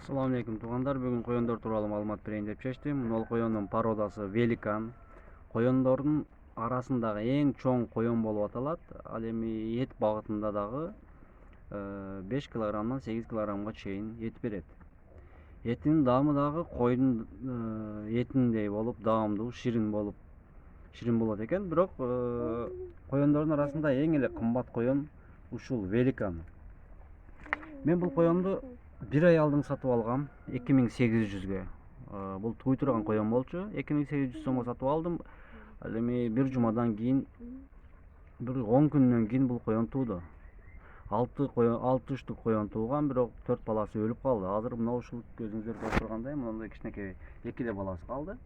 Assalamu alaikum туугандар. Бүгүн коёндар тууралуу маалымат берейин деп чечтим. Мына коёндун породасы великан. Коёндордун арасындагы эң чоң коён болуп аталат. Ал эми эт багытында дагы 5 килограммдан 8 килограммга чейин эт берет. Этинин даамы дагы койдун этиндей болуп, даамдуу, ширин болот экен. Бирок коёндордун арасында эң эле кымбат коён ушул великан. Мен бул коёнду 1 ай алдын сатып алгам 2800-гө. Бул туй турган коён болчу. 2800 сомго сатып алдым. Ал эми бир жумадан кийин, бир 10 күндөн кийин бул коён тууду. 6 үчтүк коён тууган, бирок 4 баласы өлүп калды. Азыр мына ушул көзүңүздөр көрүп тургандай мындай кичинекей 2 эле баласы калды.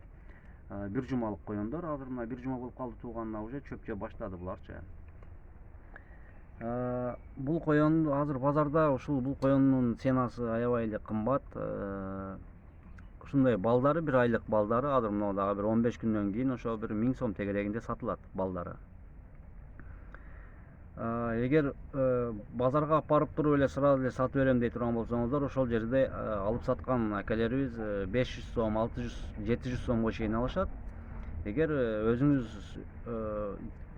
Бир жумалык коёндор. Азыр мына бир жума болуп калды тууганына, уже чөп жеп баштады буларчы. Бул коён азыр базарда бул коёндун ценасы аябай эле кымбат. Ушундай балдары, 1 айлык балдары азыр мына дагы бир 15 күндөн кийин ошо бир 1000 сом тегерегинде сатылат балдары. Эгер базарга алып барып туруп эле сразу эле сатып берем дей турган болсоңуздар, ошол жерде алып саткан акелерибиз 500 сом, 600, 700 сомго чейин алышат. Эгер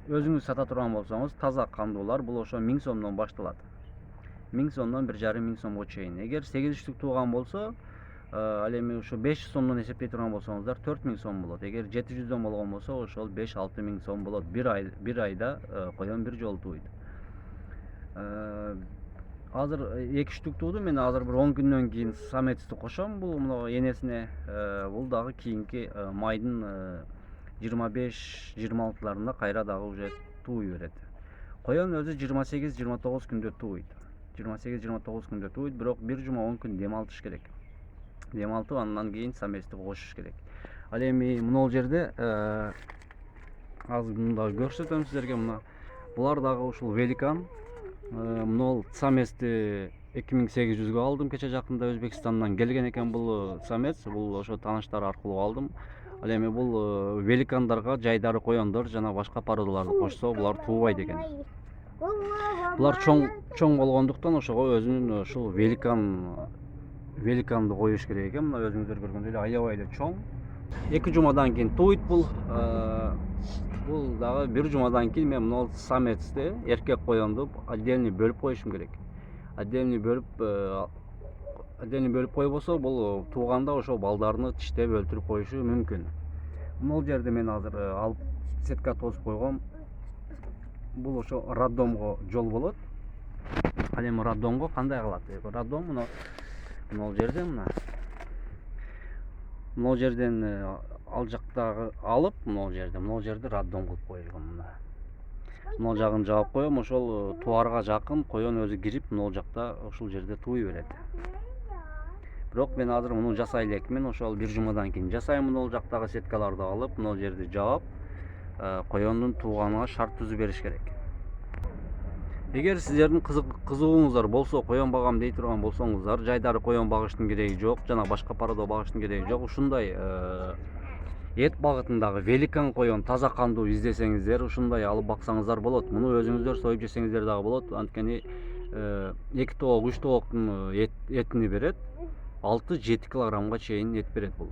өзүңүз сата турган болсоңуз, таза кандуулар бул ошо 1000 сомдон башталат. 1000 сомдон 1,5 сомго чейин. Эгер 8 үчтүк тууган болсо, ал эми ушу 500 сомдон эсептей турган болсоңуздар 4000 сом болот. Эгер 700дөн болгон болсо, ошол 5-6 миң сом болот. Бир айда коён бир жолу тууйт. Азыр 2-3 тууду. Мен азыр бир 10 күндөн кийин самецти кошом бул мына энесине. Бул дагы кийинки майдын 25-26ларында кайра дагы уже тууй берет. Коён өзү 28-29 күндө тууйт. 28-29 күндө тууйт, бирок бир жума 10 күн дем алтыш керек. Дем алтып, андан кийин самецти кошуш керек. Ал эми мына жерде азыр мында көрсөтөм силерге. Мына булар дагы ушул великан. Мына самецти 2800гө алдым. Кече жакында Өзбекстандан келген экен бул самец. Бул ошо тааныштар аркылуу алдым. Ал эми бул великандарга жайдары коёндор жана башка породаларды кошсо, булар туубайт экен. Булар чоң болгондуктан ошого өзүнүн ушул великанды коюш керек экен. Мына өзүңүздөр көргөндөй эле аябай эле чоң. 2 жумадан кийин тууйт бул. Бул дагы бир жумадан кийин мен мына самецти, эркек коёнду отдельный бөлүп коюшум керек. Отдельный бөлүп койбосо, бул тууганда ошо балдарını тиштеп өлтүрүп коюшу мүмкүн. Мына жерде мен азыр алып сетка тосуп койгом. Бул ошо роддомго жол болот. Ал эми роддомго кандай кылат? Роддом мына жерде мына жерден ал жактагы алып, мына жерде роддом кылып коюлган. Мына жагын жаап коем, ошол туарга жакын коён өзү кирип, мына жакта ушул жерде тууй берет. Бирок мен азыр муну жасай элекмин, ошол бир жумадан кийин жасайм. Мына жактагы сеткаларды алып, мына жерди жаап, коёндун тууганына шарт түзүп бериш керек. Эгер сиздердин кызыгууңуздар болсо, коён багам дей турган болсоңуздар, жайдары коён багыштын кереги жок, жана башка порода багыштын кереги жок. Ушундай эт багытындагы великан коён таза кандуу издесеңиздер, ушундай алып баксаңыздар болот. Муну өзүңүздөр союп жесеңиздер дагы болот. Анткени 2 тоок, 3 тооктун этини берет. 6-7 килограммга чейин эт берет бул.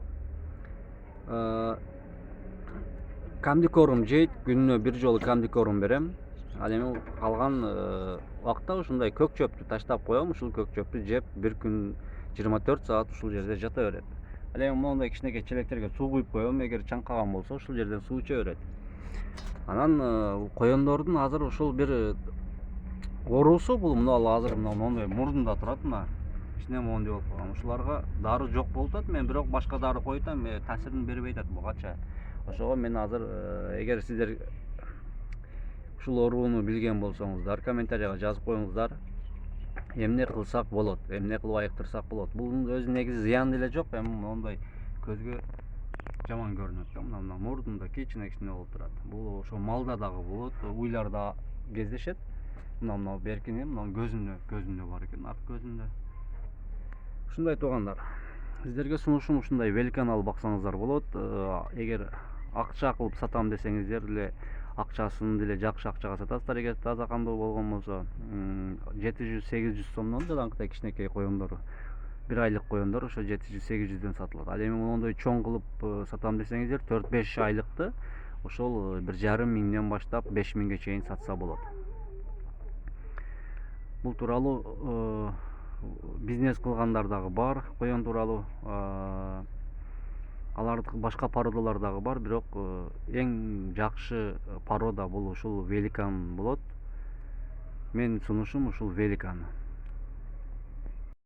Камдикорм жейт, күнүнө бир жолу камдикорм берем. Ал эми калган убакта ушундай көк чөптү таштап коем. Ушул көк чөптү жеп бир күн 24 саат ушул жерде жата берет. Ал эми моундай кичинекей челектерге суу куюп коем. Эгер чаңкаган болсо, ушул жерден суу иче берет. Анан коёндордун азыр ушул бир оорусу бул мына азыр моундай мурдунда турат. Мына ичине моундай болуп калган. Ушуларга дары жок болуп атат. Мен бирок башка дары коюп атам, таасирин бербей атат бугача. Ошого мен азыр эгер сиздер ушул ооруну билген болсоңуздар, комментарийга жазып коюңуздар. Эмне кылсак болот, эмне кылып айыктырсак болот. Бунун өзү негизи зыяны деле жок, эми моундай көзгө жаман көрүнөт. Мына мурдунда кичине болуп турат. Бул ошо малда дагы болот, уйларда кездешет. Мына беркине, мына көзүндө бар экен, арт көзүндө. Ушундай туугандар. Сиздерге сунушум ушундай великан алып баксаңыздар болот. Эгер акча кылып сатам десеңиздер деле акчасын деле жакшы акчага сатасыздар. Эгер таза кандуу болгон болсо 700-800 сомдон жанагындай кичинекей коёндор 1 айлык коёндор ошо 700-800дөн сатылат. Ал эми мондой чоң кылып сатам десеңиздер 4-5 айлыкты ошол 1,5 миңден баштап 5 миңге чейин сатса болот. Бул тууралуу бизнес кылгандар дагы бар, коён тууралуу. Аларды башка породалар дагы бар, бирок эң жакшы порода бул ушул великан болот. Менин сунушум ушул великан.